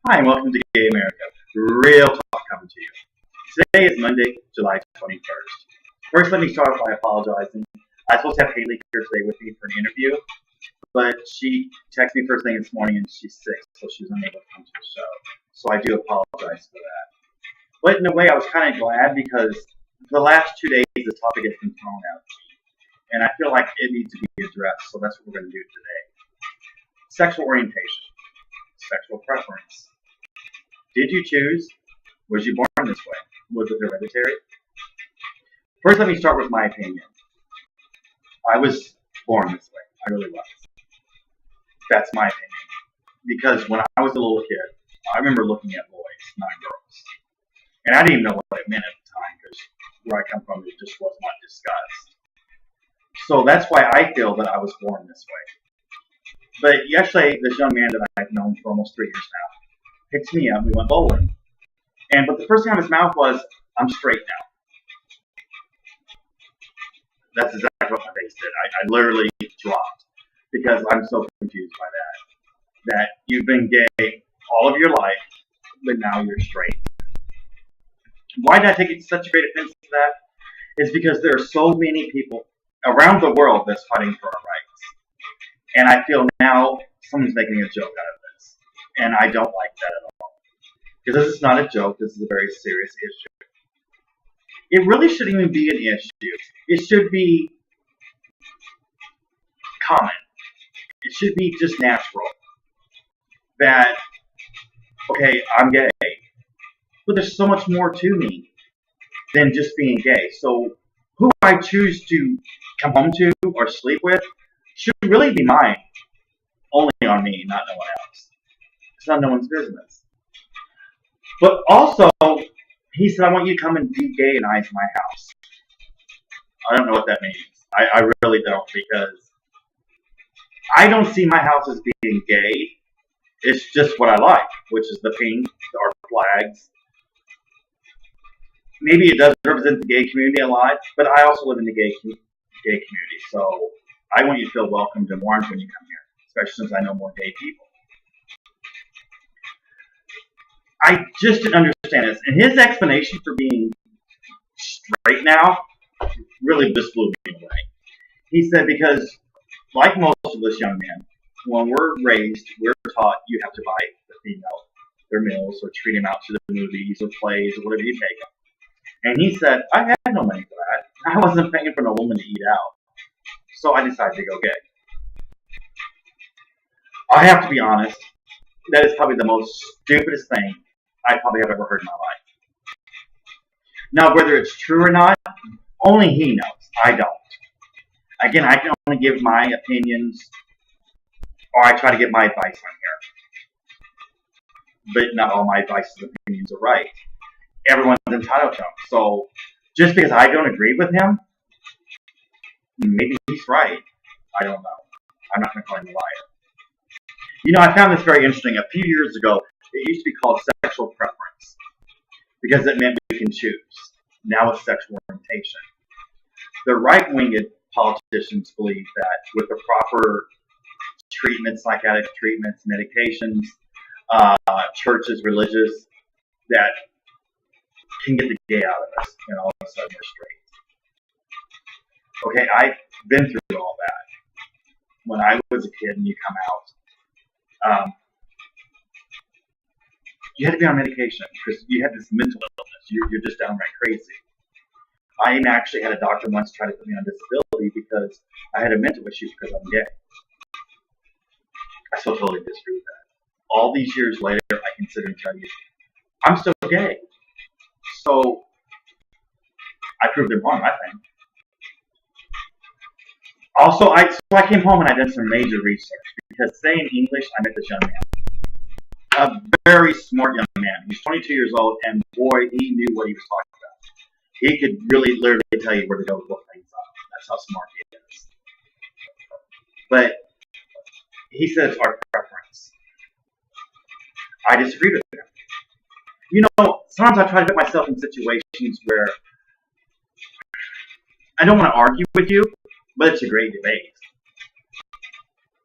Hi, and welcome to Gay America. Real talk coming to you. Today is Monday, July 21st. First, let me start off by apologizing. I was supposed to have Haley here today with me for an interview, but she texted me first thing this morning and she's sick, so she was unable to come to the show. So I do apologize for that. But in a way, I was kind of glad because for the last 2 days, this topic has been thrown out. And I feel like it needs to be addressed, so that's what we're going to do today. Sexual orientation, sexual preference. Did you choose? Was you born this way? Was it hereditary? First, let me start with my opinion. I was born this way. I really was. That's my opinion. Because when I was a little kid, I remember looking at boys, not girls. And I didn't even know what it meant at the time because where I come from, it just was not discussed. So that's why I feel that I was born this way. But yesterday, this young man that I've known for almost 3 years now picks me up. We went bowling. But the first thing out of his mouth was, "I'm straight now." That's exactly what my face did. I literally dropped because I'm so confused by that. That you've been gay all of your life, but now you're straight. Why did I take such a great offense to that? It's because there are so many people around the world that's fighting for our rights. And I feel now someone's making a joke out of this. And I don't like that at all. Because this is not a joke, this is a very serious issue. It really shouldn't even be an issue. It should be common. It should be just natural. That, okay, I'm gay. But there's so much more to me than just being gay. So who I choose to come home to or sleep with should really be mine. Only on me, not no one else. It's not no one's business. But also, he said, "I want you to come and be gay and eyes my house." I don't know what that means. I really don't, because I don't see my house as being gay. It's just what I like, which is the pink, our flags. Maybe it does represent the gay community a lot, but I also live in the gay community, so I want you to feel welcomed and warmed when you come here, especially since I know more gay people. I just didn't understand this. And his explanation for being straight now really just blew me away. He said because, like most of us young men, when we're raised, we're taught you have to buy the female their meals or treat them out to the movies or plays or whatever you take them. And he said, "I had no money for that. I wasn't paying for no woman to eat out. So I decided to go gay." I have to be honest, that is probably the most stupidest thing I probably have ever heard in my life. Now, whether it's true or not, only he knows. I don't. Again, I can only give my opinions, or I try to get my advice on here. But not all my advice and opinions are right. Everyone's entitled to them. So just because I don't agree with him, maybe he's right. I don't know. I'm not going to call him a liar. You know, I found this very interesting. A few years ago, it used to be called sexual preference because it meant we can choose. Now it's sexual orientation. The right-winged politicians believe that with the proper treatments, psychiatric treatments, medications, churches, religious, that can get the gay out of us, and all of a sudden we're straight. Okay, I've been through all that. When I was a kid and you come out, you had to be on medication because you had this mental illness. You're just downright crazy. I actually had a doctor once try to put me on disability because I had a mental issue because I'm gay. I still totally disagree with that. All these years later, I consider and tell you, I'm still gay. So I proved them wrong, I think. Also, I came home and I did some major research because today in English, I met this young man. A very smart young man. He's 22 years old, and boy, he knew what he was talking about. He could really literally tell you where to go to look things up. That's how smart he is. But he said it's our preference. I disagreed with him. You know, sometimes I try to put myself in situations where I don't want to argue with you, but it's a great debate.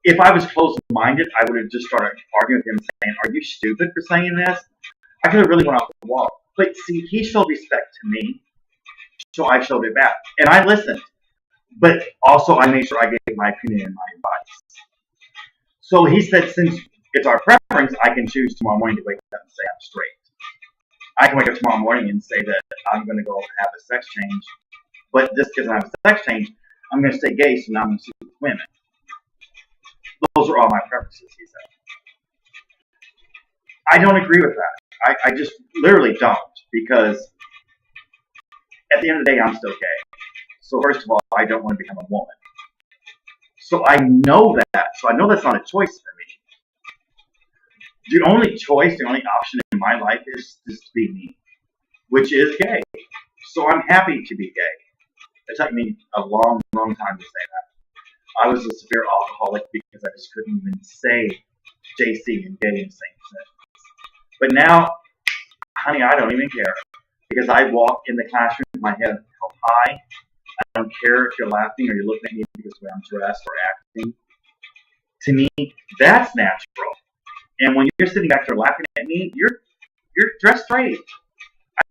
If I was closed-minded, I would have just started arguing with him, saying, "Are you stupid for saying this?" I could have really went off the wall. But see, he showed respect to me, so I showed it back, and I listened. But also, I made sure I gave my opinion and my advice. So he said, since it's our preference, I can choose tomorrow morning to wake up and say I'm straight. I can wake up tomorrow morning and say that I'm going to go have a sex change, but just because I have a sex change, I'm going to stay gay, so now I'm going to sleep with women. Those are all my preferences, he said. I don't agree with that. I just literally don't, because at the end of the day, I'm still gay. So first of all, I don't want to become a woman. So I know that. So I know that's not a choice for me. The only choice, the only option in my life is to be me, which is gay. So I'm happy to be gay. It took me a long, long time to say that. I was a severe alcoholic because I just couldn't even say JC and gay in the same sentence. But now, honey, I don't even care. Because I walk in the classroom with my head held high. I don't care if you're laughing or you're looking at me because of the way I'm dressed or acting. To me, that's natural. And when you're sitting back there laughing at me, you're dressed straight.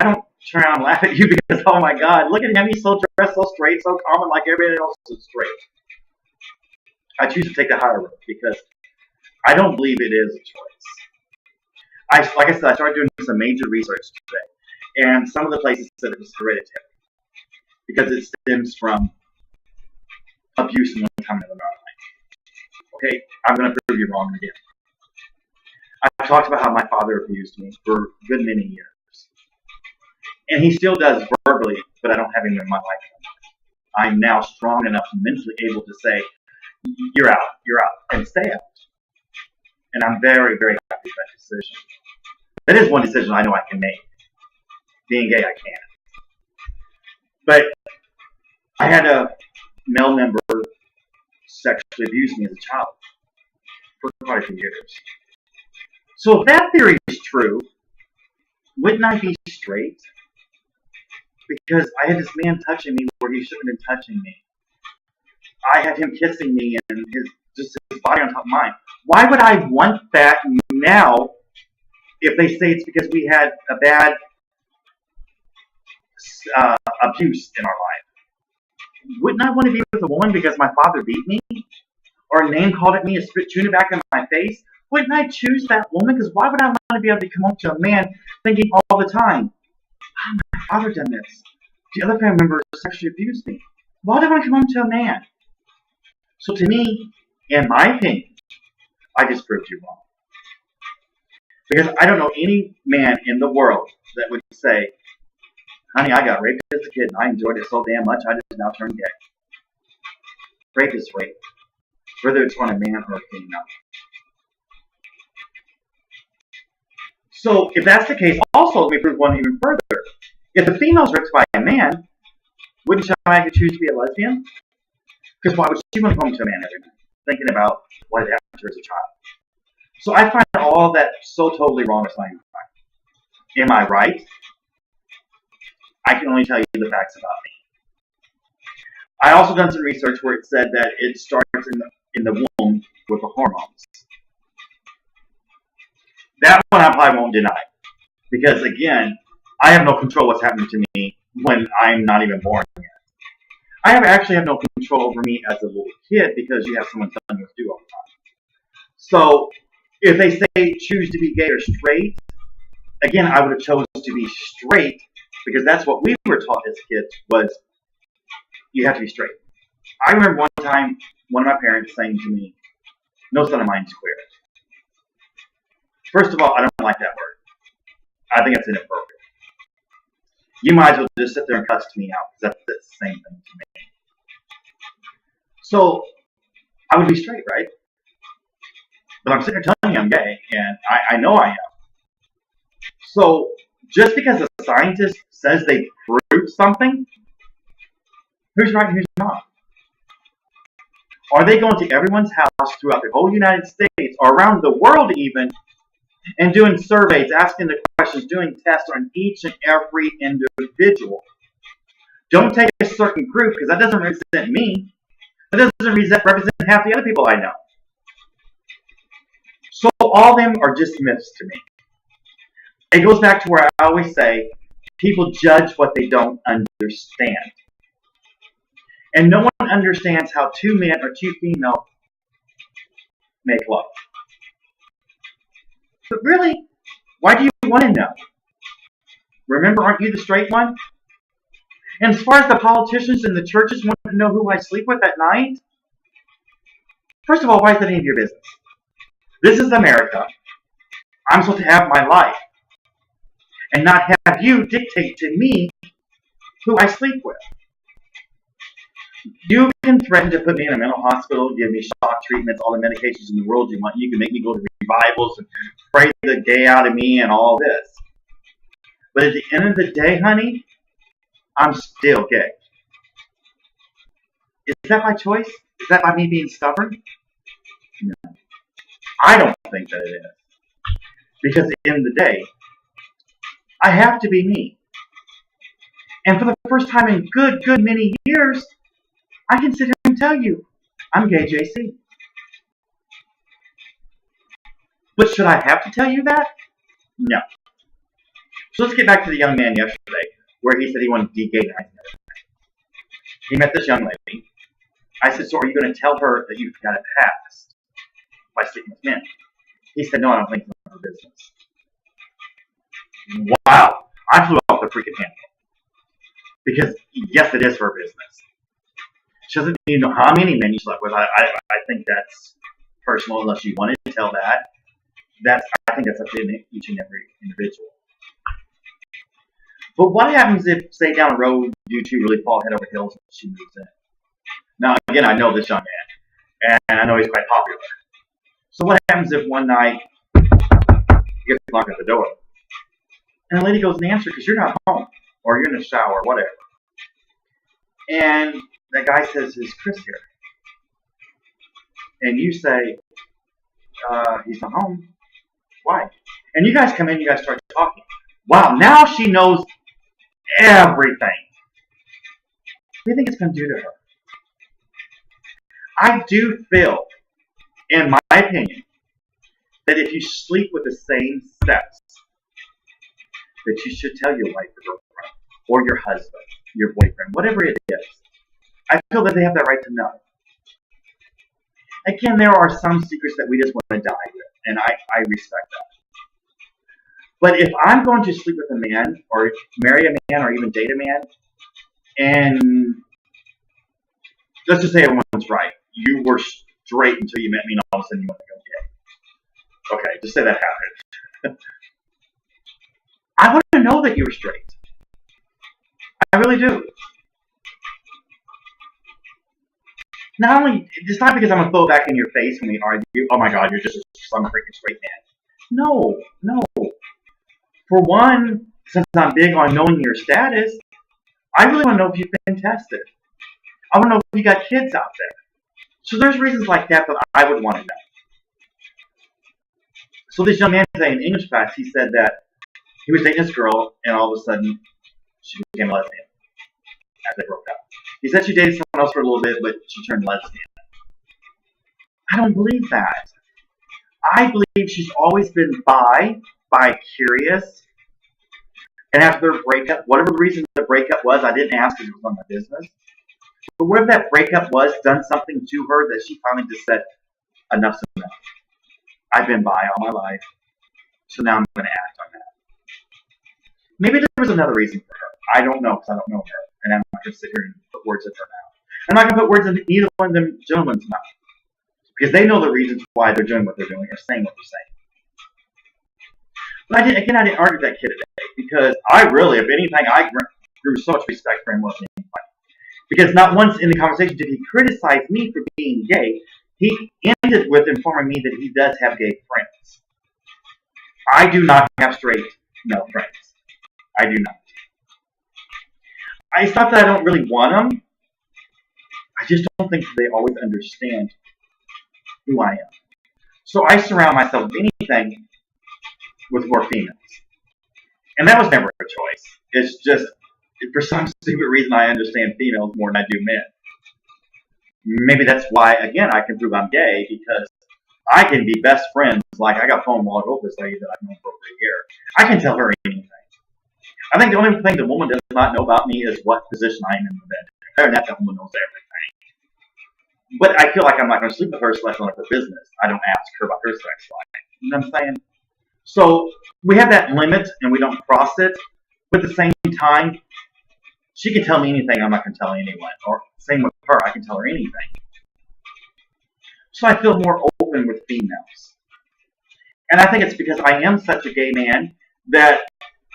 I don't turn around and laugh at you because, oh my God, look at him, he's so dressed, so straight, so common, like everybody else is straight. I choose to take the higher road because I don't believe it is a choice. Like I said, I started doing some major research today, and some of the places said it was hereditary because it stems from abuse in one time or another. Okay, I'm going to prove you wrong again. I've talked about how my father abused me for a good many years. And he still does verbally, but I don't have him in my life anymore. I'm now strong enough, mentally able to say, you're out, and stay out. And I'm very, very happy with that decision. That is one decision I know I can make. Being gay, I can. But I had a male member sexually abuse me as a child for quite a few years. So if that theory is true, wouldn't I be straight? Because I had this man touching me where he shouldn't have been touching me. I had him kissing me and his body on top of mine. Why would I want that now if they say it's because we had a bad abuse in our life? Wouldn't I want to be with a woman because my father beat me? Or name called at me and spit tuna back in my face? Wouldn't I choose that woman? Because why would I want to be able to come home to a man thinking all the time, oh, my father done this. The other family members sexually abused me. Why would I want to come home to a man? So to me, in my opinion, I just proved you wrong. Because I don't know any man in the world that would say, honey, I got raped as a kid and I enjoyed it so damn much I just now turned gay. Rape is rape, whether it's on a man or a female. So if that's the case, also let me prove one even further. If a female's raped by a man, wouldn't she automatically choose to be a lesbian? Because why would she want to come to a man every night, thinking about what had happened to her as a child? So I find all that so totally wrong as not even right. Am I right? I can only tell you the facts about me. I also done some research where it said that it starts in the womb with the hormones. That one I probably won't deny. Because again, I have no control what's happening to me when I'm not even born yet. I actually have no control over me as a little kid because you have someone telling you what to do all the time. So if they say choose to be gay or straight, again, I would have chosen to be straight because that's what we were taught as kids was you have to be straight. I remember one time one of my parents saying to me, no son of mine is queer. First of all, I don't like that word. I think it's inappropriate. You might as well just sit there and cuss me out because that's the same thing to me. So I would be straight, right? But I'm sitting there telling you I'm gay, and I know I am. So just because a scientist says they proved something, who's right and who's not? Are they going to everyone's house throughout the whole United States or around the world even and doing surveys, asking the questions, doing tests on each and every individual? Don't take a certain group because that doesn't represent me. That doesn't represent half the other people I know. So all of them are just myths to me. It goes back to where I always say, people judge what they don't understand. And no one understands how two men or two females make love. But really, why do you want to know? Remember, aren't you the straight one? And as far as the politicians and the churches want to know who I sleep with at night, first of all, why is that any of your business? This is America. I'm supposed to have my life and not have you dictate to me who I sleep with. You can threaten to put me in a mental hospital, give me shock treatments, all the medications in the world you want. You can make me go to revivals and pray the gay out of me and all this. But at the end of the day, honey, I'm still gay. Is that my choice? Is that by me being stubborn? No. I don't think that it is. Because at the end of the day, I have to be me. And for the first time in good many years, I can sit here and tell you, I'm gay, JC. But should I have to tell you that? No. So let's get back to the young man yesterday, where he said he wanted to de-gay everything. He met this young lady. I said, so are you going to tell her that you've got it passed by sleeping with men? He said, no, I don't think it's none of her business. Wow. I flew off the freaking handle. Because, yes, it is her business. She doesn't need to know how many men you slept with. I think that's personal, unless you wanted to tell that. I think that's up to each and every individual. But what happens if, say, down the road, you two really fall head over heels and she moves in? Now, again, I know this young man, and I know he's quite popular. So what happens if one night he gets knocked at the door, and the lady goes and answers because you're not home, or you're in the shower, or whatever. And the guy says, is Chris here? And you say, he's not home. Why? And you guys come in, you guys start talking. Wow, now she knows everything. What do you think it's going to do to her? I do feel, in my opinion, that if you sleep with the same sex, that you should tell your wife or girlfriend, or your husband, your boyfriend, whatever it is. I feel that they have that right to know. Again, there are some secrets that we just want to die with, and I respect that. But if I'm going to sleep with a man, or marry a man, or even date a man, and let's just say everyone's right. You were straight until you met me, and all of a sudden you want to go gay. Okay, just say that happened. I want to know that you were straight. I really do. Not only, it's not because I'm going to throw it back in your face when we argue, oh my God, you're just some freaking straight man. No. For one, since I'm big on knowing your status, I really want to know if you've been tested. I want to know if you got kids out there. So there's reasons like that I would want to know. So this young man today in English class, he said that he was dating this girl, and all of a sudden, she became a lesbian as they broke up. He said she dated someone else for a little bit, but she turned lesbian. I don't believe that. I believe she's always been bi-curious. And after their breakup, whatever the reason the breakup was, I didn't ask because it was none of my business. But whatever that breakup was, done something to her that she finally just said, enough's enough. I've been bi all my life, so now I'm going to act on that. Maybe there was another reason for her. I don't know, because I don't know her. And I'm not going to sit here and put words in her mouth. I'm not going to put words in either one of them gentlemen's mouth. Because they know the reasons why they're doing what they're doing, or saying what they're saying. But I didn't argue with that kid today. Because I really, if anything, I grew so much respect for him wasn't even funny. Because not once in the conversation did he criticize me for being gay. He ended with informing me that he does have gay friends. I do not have straight male friends. I do not. It's not that I don't really want them. I just don't think they always understand who I am. So I surround myself with anything with more females. And that was never a choice. It's just, for some stupid reason, I understand females more than I do men. Maybe that's why, again, I can prove I'm gay, because I can be best friends. Like, I got phone log with this lady that I've known for over a year. I can tell her anything. I think the only thing the woman does not know about me is what position I am in the bed. Other than that, the woman knows everything. But I feel like I'm not going to sleep with her, so that's none of her business. I don't ask her about her sex life. You know what I'm saying? So we have that limit, and we don't cross it. But at the same time, she can tell me anything I'm not going to tell anyone. Or same with her, I can tell her anything. So I feel more open with females. And I think it's because I am such a gay man that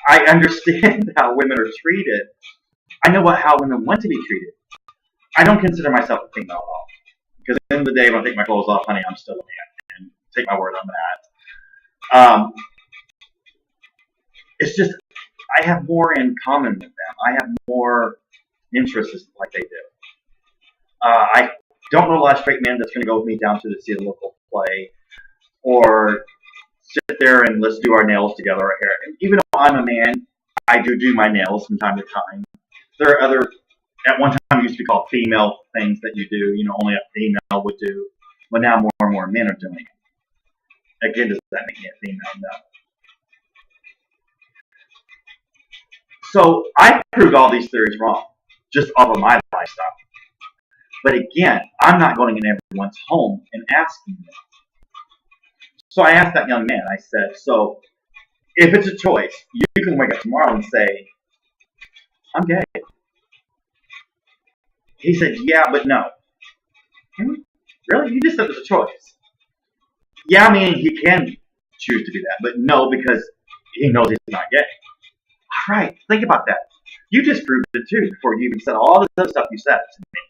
I understand how women are treated. I know how women want to be treated. I don't consider myself a female at all. Because at the end of the day, when I take my clothes off, honey, I'm still a man. And take my word on that. It's just, I have more in common with them. I have more interests like they do. I don't know a lot of straight men that's going to go with me down to see the local play or sit there and let's do our nails together or hair. And even though I'm a man, I do my nails from time to time. There are other, at one time it used to be called female things that you do, only a female would do. But now more and more men are doing it. Again, does that make me a female? No. So I proved all these theories wrong, just off of my lifestyle. But again, I'm not going in everyone's home and asking them. So I asked that young man, I said, so if it's a choice, you can wake up tomorrow and say, I'm gay. He said, yeah, but no. Really? You just said there's a choice. Yeah, I mean, he can choose to do that, but no, because he knows he's not gay. All right, think about that. You just proved it too before you even said all this other stuff you said to me.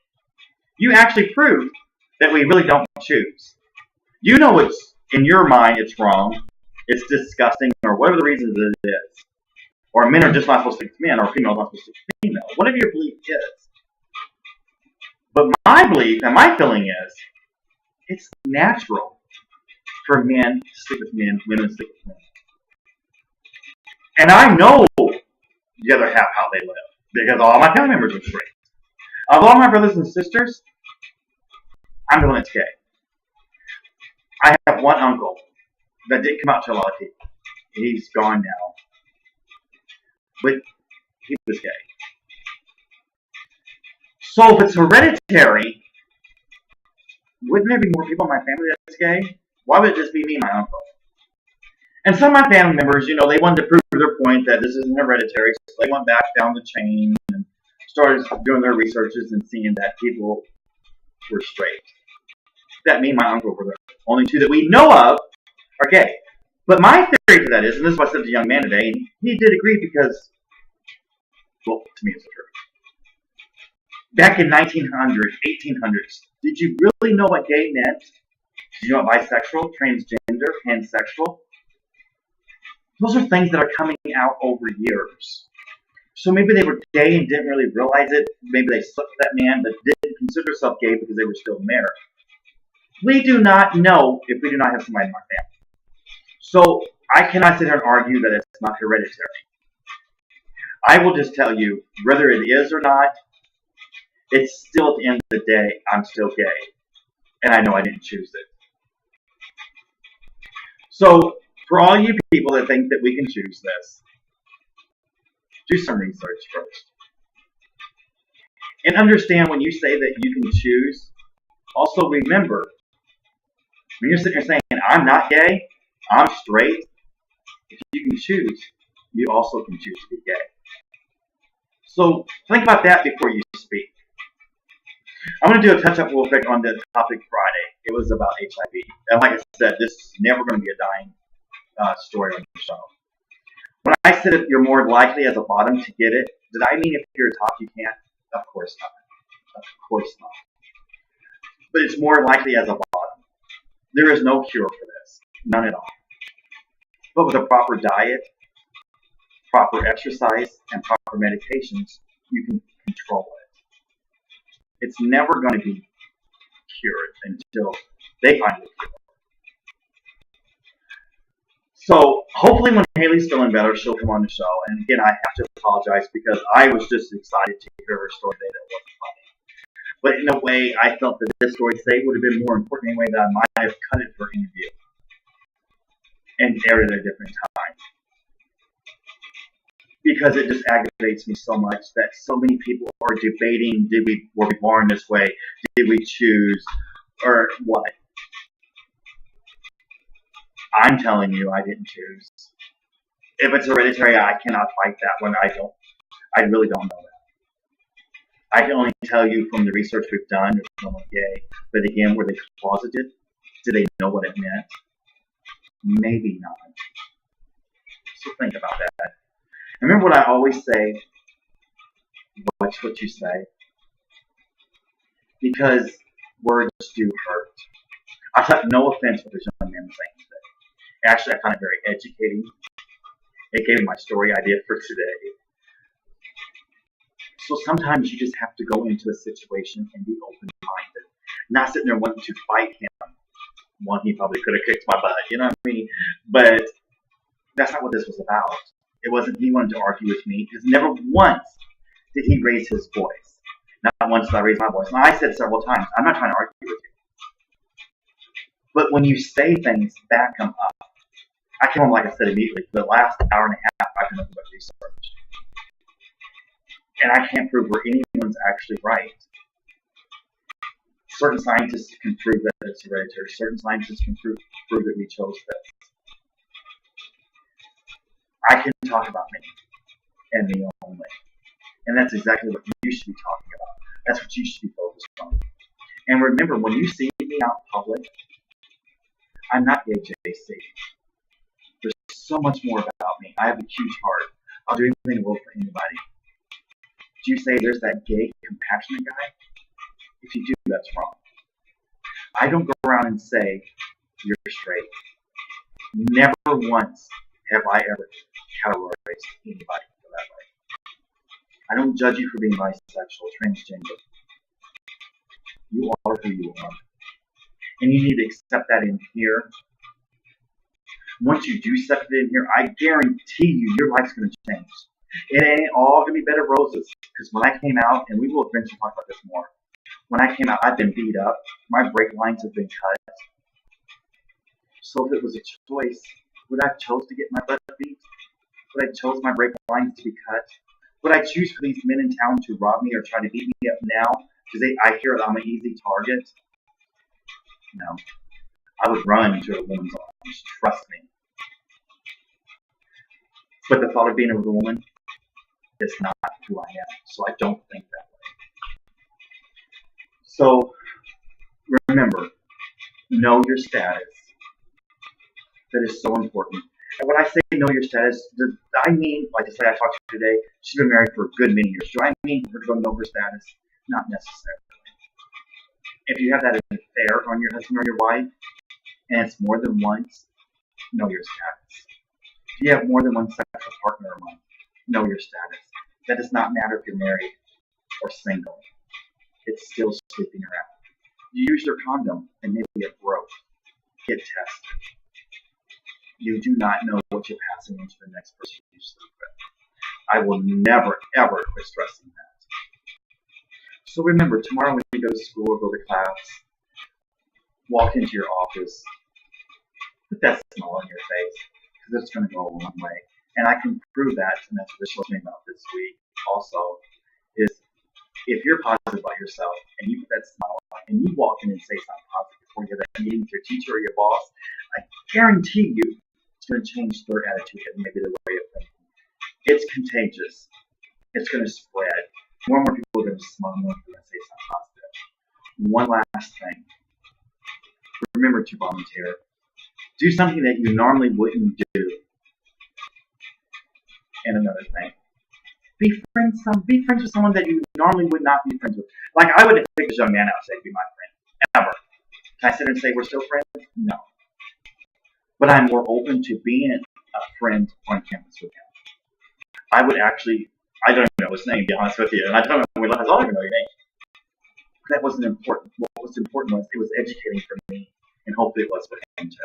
You actually proved that we really don't choose. You know it's, in your mind, it's wrong, it's disgusting, or whatever the reason it is. Or men are just not supposed to sleep with men, or females are not supposed to sleep with females. Whatever your belief is. But my belief and my feeling is, it's natural for men to sleep with men, women to sleep with women. And I know the other half how they live, because all my family members are straight. Of all my brothers and sisters, I'm the one that's gay. I have one uncle that didn't come out to a lot of people. He's gone now. But he was gay. So if it's hereditary, wouldn't there be more people in my family that's gay? Why would it just be me and my uncle? And some of my family members, they wanted to prove their point that this isn't hereditary, so they went back down the chain and started doing their researches and seeing that people were straight. That me and my uncle were the only two that we know of are gay. But my theory to that is, and this is what I said to the young man today, and he did agree because, well, to me it's the truth. Back in 1800s, did you really know what gay meant? Did you know what bisexual, transgender, pansexual? Those are things that are coming out over years. So maybe they were gay and didn't really realize it. Maybe they slept with that man but didn't consider themselves gay because they were still married. We do not know if we do not have somebody in our family. So I cannot sit here and argue that it's not hereditary. I will just tell you, whether it is or not, it's still at the end of the day, I'm still gay. And I know I didn't choose it. So for all you people that think that we can choose this, do some research first. And understand when you say that you can choose, also remember, when you're sitting here saying, I'm not gay, I'm straight, if you can choose, you also can choose to be gay. So think about that before you speak. I'm going to do a touch-up real quick on the topic Friday. It was about HIV. And like I said, this is never going to be a dying story on the show. When I said that you're more likely as a bottom to get it, did I mean if you're a top you can't? Of course not. Of course not. But it's more likely as a bottom. There is no cure for this. None at all. But with a proper diet, proper exercise, and proper medications, you can control it. It's never going to be cured until they find a cure. So hopefully when Haley's feeling better, she'll come on the show. And again, I have to apologize because I was just excited to hear her story today that wasn't funny. But in a way, I felt that this story today would have been more important anyway that I might have cut it for interview and aired it at a different time. Because it just aggravates me so much that so many people are debating, were we born this way? Did we choose? Or what? I'm telling you, I didn't choose. If it's hereditary, I cannot fight that one. I really don't know that. I can only tell you from the research we've done, if someone gay. But again, were they closeted? Did they know what it meant? Maybe not. So think about that. Remember what I always say, watch what you say. Because words do hurt. I took no offense with this young man saying today. Actually, I found it very educating. It gave me my story idea for today. So sometimes you just have to go into a situation and be open-minded. Not sitting there wanting to fight him. One, he probably could have kicked my butt, you know what I mean? But that's not what this was about. It wasn't he wanted to argue with me, because never once did he raise his voice. Not once did I raise my voice. And I said several times, I'm not trying to argue with you. But when you say things, back them up. I came home, like I said, immediately. For the last hour and a half, I've been doing research. And I can't prove where anyone's actually right. Certain scientists can prove that it's hereditary. Certain scientists can prove that we chose this. I can talk about me, and me only. And that's exactly what you should be talking about. That's what you should be focused on. And remember, when you see me out in public, I'm not gay JC. There's so much more about me. I have a huge heart. I'll do anything in the world for anybody. Do you say there's that gay, compassionate guy? If you do, that's wrong. I don't go around and say, you're straight. Never once have I ever categorized anybody for that way. I don't judge you for being bisexual, transgender. You are who you are. And you need to accept that in here. Once you do accept it in here, I guarantee you your life's going to change. It ain't all going to be bed of roses. Because when I came out, and we will eventually talk about this more, when I came out, I've been beat up. My brake lines have been cut. So if it was a choice, would I have chose to get my butt beat? Would I chose my brake lines to be cut? Would I choose for these men in town to rob me or try to beat me up now? Because I hear that I'm an easy target? No. I would run into a woman's arms. Trust me. But the thought of being with a woman is not who I am. So I don't think that way. So remember, know your status. That is so important. And when I say know your status, do I mean, like I said, I talked to you today, she's been married for a good many years. Do I mean her to go know her status? Not necessarily. If you have that affair on your husband or your wife, and it's more than once, know your status. If you have more than one sexual partner a month, know your status. That does not matter if you're married or single. It's still sleeping around. You use your condom and maybe it broke. Get tested. You do not know what you're passing into the next person you sleep with. I will never, ever quit stressing that. So remember, tomorrow when you go to school or go to class, walk into your office, put that smile on your face, because it's going to go a long way. And I can prove that, and that's what this show's me about this week also, is if you're positive about yourself, and you put that smile on, and you walk in and say something positive before you have that meeting with your teacher or your boss, I guarantee you it's going to change their attitude and maybe their way of thinking. It's contagious. It's going to spread. More and more people are going to smile, more people are going to say something positive. One last thing. Remember to volunteer. Do something that you normally wouldn't do. And another thing. Be friends with someone that you normally would not be friends with. Like, I wouldn't pick this young man out and say, be my friend. Ever. Can I sit and say we're still friends? No. But I'm more open to being a friend on campus with him. I would actually, I don't even know his name, to be honest with you. And I don't know when we left, I don't even know your name. That wasn't important. What was important was it was educating for me, and hopefully it was for him too.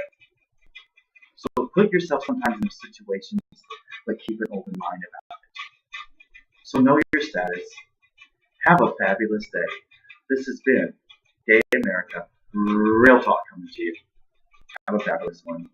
So put yourself sometimes in situations, but keep an open mind about it. So know your status. Have a fabulous day. This has been Gay America, Real Talk coming to you. Have a fabulous one.